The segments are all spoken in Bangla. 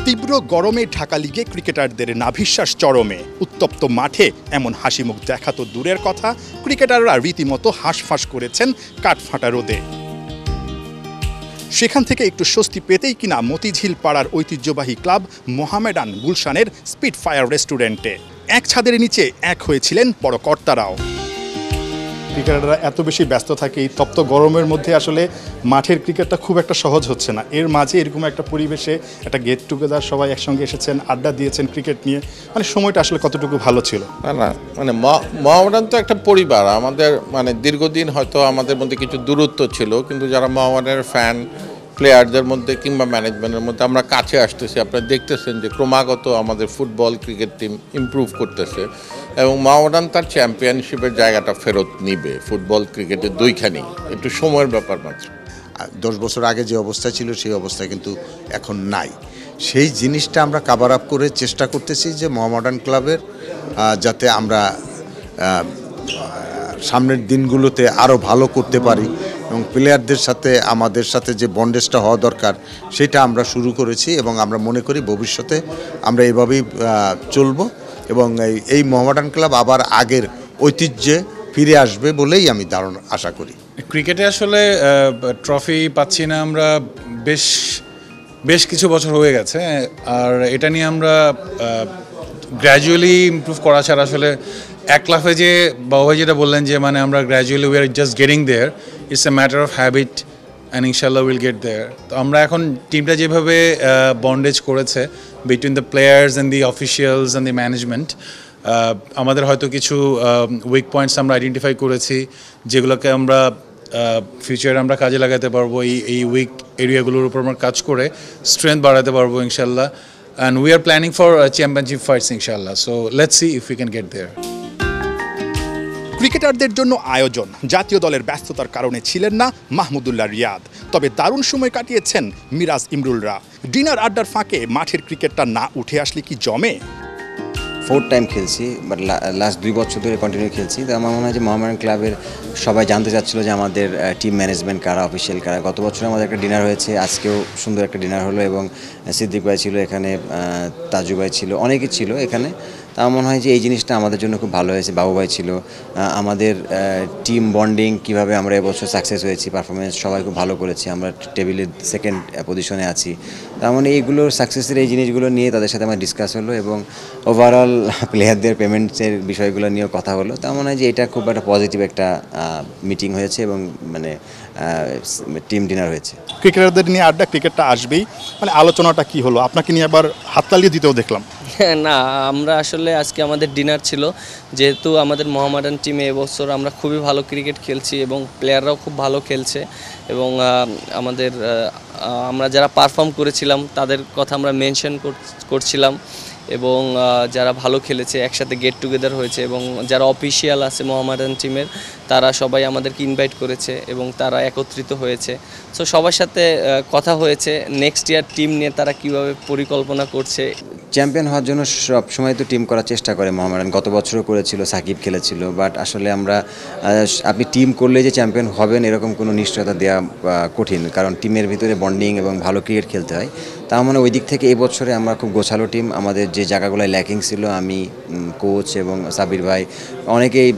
তীব্র গরমে ঢাকা লিগে ক্রিকেটারদের নাভিশ্বাস চরমে। উত্তপ্ত মাঠে এমন হাসিমুখ দেখা তো দূরের কথা, ক্রিকেটাররা রীতিমতো হাঁসফাঁস করেছেন কাঠফাটা রোদে। সেখান থেকে একটু স্বস্তি পেতেই কিনা মতিঝিল পাড়ার ঐতিহ্যবাহী ক্লাব মোহামেডান গুলশানের স্পিডফায়ার রেস্টুরেন্টে এক ছাদের নিচে এক হয়েছিলেন বড় কর্তারাও। ক্রিকেটাররা এত বেশি ব্যস্ত থাকে এই তপ্ত গরমের মধ্যে, আসলে মাঠের ক্রিকেটটা খুব একটা সহজ হচ্ছে না। এর মাঝে এরকম একটা পরিবেশে একটা গেট টুগেদার, সবাই একসঙ্গে এসেছেন, আড্ডা দিয়েছেন ক্রিকেট নিয়ে, মানে সময়টা আসলে কতটুকু ভালো ছিল? না মানে মোহামেডান তো একটা পরিবার আমাদের, মানে দীর্ঘদিন হয়তো আমাদের মধ্যে কিছু দূরত্ব ছিল, কিন্তু যারা মোহামেডানের ফ্যান প্লেয়ারদের মধ্যে কিংবা ম্যানেজমেন্টের মধ্যে আমরা কাছে আসতেছি। আপনারা দেখতেছেন যে ক্রমাগত আমাদের ফুটবল ক্রিকেট টিম ইমপ্রুভ করতেছে এবং মোহামেডান তার চ্যাম্পিয়নশিপের জায়গাটা ফেরত নিবে। ফুটবল ক্রিকেটের দুইখানি, একটু সময়ের ব্যাপার মাত্র। 10 বছর আগে যে অবস্থা ছিল সেই অবস্থা কিন্তু এখন নাই। সেই জিনিসটা আমরা কাভার আপ করে চেষ্টা করতেছি যে মোহামেডান ক্লাবের যাতে আমরা সামনের দিনগুলোতে আরও ভালো করতে পারি এবং প্লেয়ারদের সাথে আমাদের সাথে যে বন্ডেজটা হওয়া দরকার সেটা আমরা শুরু করেছি এবং আমরা মনে করি ভবিষ্যতে আমরা এভাবেই চলব এবং এই মোহামেডান ক্লাব আবার আগের ঐতিহ্যে ফিরে আসবে বলেই আমি ধারণা আশা করি। ক্রিকেটে আসলে ট্রফি পাচ্ছি না আমরা বেশ কিছু বছর হয়ে গেছে, আর এটা নিয়ে আমরা গ্র্যাজুয়ালি ইমপ্রুভ করা ছাড়া আসলে এক লাফে যে বাবাই যেটা বললেন যে মানে আমরা gradually we are just getting there, it's a matter of habit and ইনশাল্লাহ উইল গেট দেয়ার। তো আমরা এখন টিমটা যেভাবে বন্ডেজ করেছে between the players and the officials and the management, আমাদের হয়তো কিছু উইক পয়েন্টস আমরা আইডেন্টিফাই করেছি যেগুলোকে আমরা ফিউচারে আমরা কাজে লাগাতে পারবো। এই উইক এরিয়াগুলোর উপর আমরা কাজ করে স্ট্রেংথ বাড়াতে পারবো ইনশাল্লাহ। And we are planning for championship fights inshallah. So let's see if we can get there. ক্রিকেটারদের জন্য আয়োজন জাতীয় দলের ব্যস্ততার কারণে ছিলেন না মাহমুদুল্লাহ রিয়াদ, তবে দারুণ সময় কাটিয়েছেন মিরাজ ইমরুলরা। ডিনার আড্ডার ফাঁকে মাঠের ক্রিকেটটা না উঠে আসলে কি জমে? 4th টাইম খেলছি, বাট লাস্ট 2 বছর ধরে কন্টিনিউ খেলছি। তো আমার মনে হয় যে মোহামেডান ক্লাবের সবাই জানতে চাচ্ছিলো যে আমাদের টিম ম্যানেজমেন্ট কারা, অফিসিয়াল কারা। গত বছর আমাদের একটা ডিনার হয়েছে, আজকেও সুন্দর একটা ডিনার হলো এবং সিদ্দিক ভাই ছিল এখানে, তাজু ভাই ছিল, অনেকেই ছিল এখানে। তা আমার মনে হয় যে এই জিনিসটা আমাদের জন্য খুব ভালো হয়েছে। বাবু ভাই ছিল, আমাদের টিম বন্ডিং কীভাবে আমরা এবছর সাকসেস হয়েছি, পারফরমেন্স সবাই খুব ভালো করেছি, আমরা টেবিলের 2nd পজিশনে আছি। তার মানে এইগুলোর সাকসেসের এই জিনিসগুলো নিয়ে তাদের সাথে আমার ডিসকাস হলো এবং ওভারঅল প্লেয়ারদের পেমেন্টসের বিষয়গুলো নিয়েও কথা হলো। তার মনে হয় যে এটা খুব একটা পজিটিভ একটা মিটিং হয়েছে এবং মানে টিম ডিনার হয়েছে। ক্রিকেটারদের নিয়ে আড্ডা, ক্রিকেটটা আসবেই, মানে আলোচনাটা কি হলো? আপনাকে নিয়ে আবার হাততালি দিতেও দেখলাম। না, আমরা আসলে আজকে আমাদের ডিনার ছিল, যেহেতু আমাদের মোহামেডান টিমে এবছর আমরা খুবই ভালো ক্রিকেট খেলছি এবং প্লেয়াররাও খুব ভালো খেলছে এবং আমরা যারা পারফর্ম করেছিলাম তাদের কথা আমরা মেনশন করছিলাম এবং যারা ভালো খেলেছে একসাথে গেট টুগেদার হয়েছে এবং যারা অফিসিয়াল আছে মোহামেডান টিমের তারা সবাই আমাদেরকে ইনভাইট করেছে এবং তারা একত্রিত হয়েছে। সো সবার সাথে কথা হয়েছে নেক্সট ইয়ার টিম নিয়ে তারা কিভাবে পরিকল্পনা করছে। চ্যাম্পিয়ন হওয়ার জন্য সব সময় তো টিম করার চেষ্টা করে মোহামেডান, গত বছরও করেছিল, সাকিব খেলেছিল। বাট আসলে আপনি টিম করলে যে চ্যাম্পিয়ন হবেন এরকম কোনো নিশ্চয়তা দেওয়া কঠিন, কারণ টিমের ভিতরে বন্ডিং এবং ভালো ক্রিকেট খেলতে হয়। তার মানে ওই দিক থেকে এই বছরে আমরা খুব গোছালো টিম। আমাদের যে জায়গাগুলোয় ল্যাকিং ছিল, আমি, কোচ এবং সাবির ভাই অনেকেই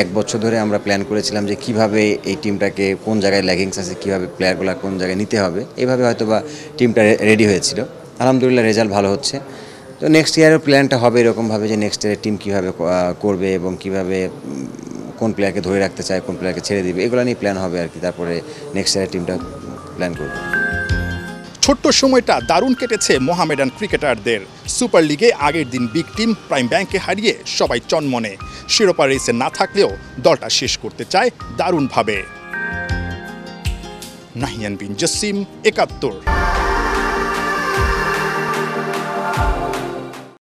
1 বছর ধরে আমরা প্ল্যান করেছিলাম যে কিভাবে এই টিমটাকে, কোন জায়গায় ল্যাকিংস আছে, কীভাবে প্লেয়ারগুলো কোন জায়গায় নিতে হবে, এইভাবে হয়তো বা টিমটা রেডি হয়েছিল। আলহামদুলিল্লাহ রেজাল্ট ভালো হচ্ছে। তো নেক্সট ইয়ারের প্ল্যানটা হবে এরকমভাবে যে নেক্সট ইয়ারের টিম কীভাবে করবে এবং কীভাবে কোন প্লেয়ারকে ধরে রাখতে চায়, কোন প্লেয়ারকে ছেড়ে দিবে, এগুলো নিয়ে প্ল্যান হবে আর কি। তারপরে নেক্সট ইয়ারের টিমটা প্ল্যান করবে। ছোট্ট সময়টা দারুণ কেটেছে মোহামেডান ক্রিকেটারদের। সুপার লিগে আগের দিন বিগ টিম প্রাইম ব্যাংকে হারিয়ে সবাই চনমনে। শিরোপা রেসে না থাকলেও দলটা শেষ করতে চায় দারুণভাবে। নাহিয়ান বিন জসিম, ৭১।